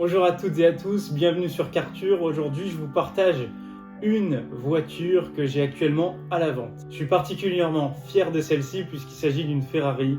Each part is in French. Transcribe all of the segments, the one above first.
Bonjour à toutes et à tous, bienvenue sur Carture. Aujourd'hui, je vous partage une voiture que j'ai actuellement à la vente. Je suis particulièrement fier de celle-ci puisqu'il s'agit d'une Ferrari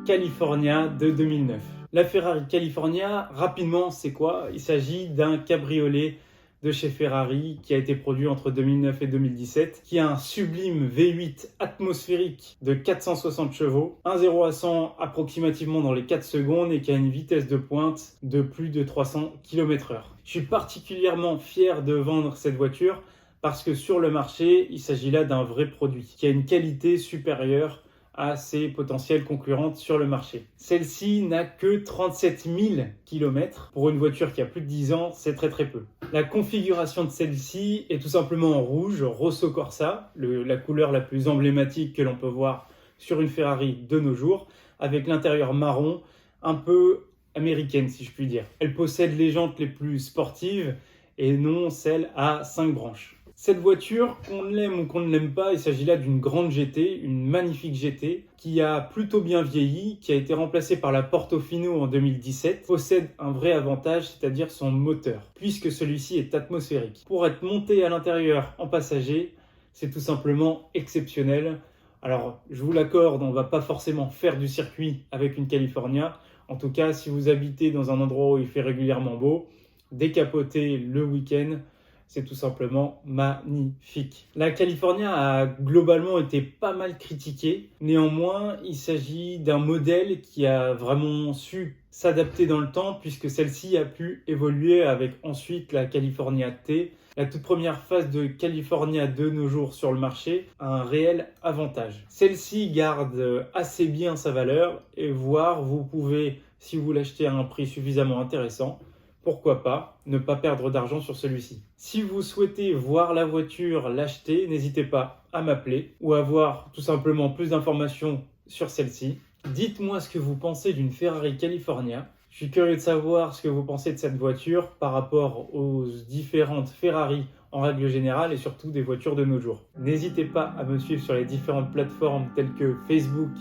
California de 2009. La Ferrari California, rapidement, c'est quoi? Il s'agit d'un cabriolet de chez Ferrari qui a été produit entre 2009 et 2017, qui a un sublime V8 atmosphérique de 460 chevaux, 1 à 100 approximativement dans les 4 secondes et qui a une vitesse de pointe de plus de 300 km/h. Je suis particulièrement fier de vendre cette voiture parce que sur le marché, il s'agit là d'un vrai produit qui a une qualité supérieure à ses potentielles concurrentes sur le marché. Celle-ci n'a que 37 000 km. Pour une voiture qui a plus de 10 ans, c'est très peu. La configuration de celle-ci est tout simplement en rouge, Rosso Corsa, la couleur la plus emblématique que l'on peut voir sur une Ferrari de nos jours, avec l'intérieur marron, un peu américaine si je puis dire. Elle possède les jantes les plus sportives et non celles à 5 branches. Cette voiture, qu'on l'aime ou qu'on ne l'aime pas, il s'agit là d'une grande GT, une magnifique GT, qui a plutôt bien vieilli, qui a été remplacée par la Portofino en 2017, possède un vrai avantage, c'est-à-dire son moteur, puisque celui-ci est atmosphérique. Pour être monté à l'intérieur en passager, c'est tout simplement exceptionnel. Alors, je vous l'accorde, on ne va pas forcément faire du circuit avec une California. En tout cas, si vous habitez dans un endroit où il fait régulièrement beau, décapoter le week-end, c'est tout simplement magnifique. La California a globalement été pas mal critiquée. Néanmoins, il s'agit d'un modèle qui a vraiment su s'adapter dans le temps puisque celle-ci a pu évoluer avec ensuite la California T. La toute première phase de California de nos jours sur le marché a un réel avantage. Celle-ci garde assez bien sa valeur et voire vous pouvez, si vous l'achetez à un prix suffisamment intéressant, pourquoi pas ne pas perdre d'argent sur celui-ci. Si vous souhaitez voir la voiture, l'acheter, n'hésitez pas à m'appeler ou à avoir tout simplement plus d'informations sur celle-ci. Dites-moi ce que vous pensez d'une Ferrari California. Je suis curieux de savoir ce que vous pensez de cette voiture par rapport aux différentes Ferrari en règle générale et surtout des voitures de nos jours. N'hésitez pas à me suivre sur les différentes plateformes telles que Facebook,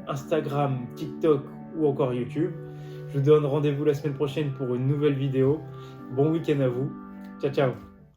Instagram, TikTok ou encore YouTube. Je vous donne rendez-vous la semaine prochaine pour une nouvelle vidéo. Bon week-end à vous. Ciao, ciao.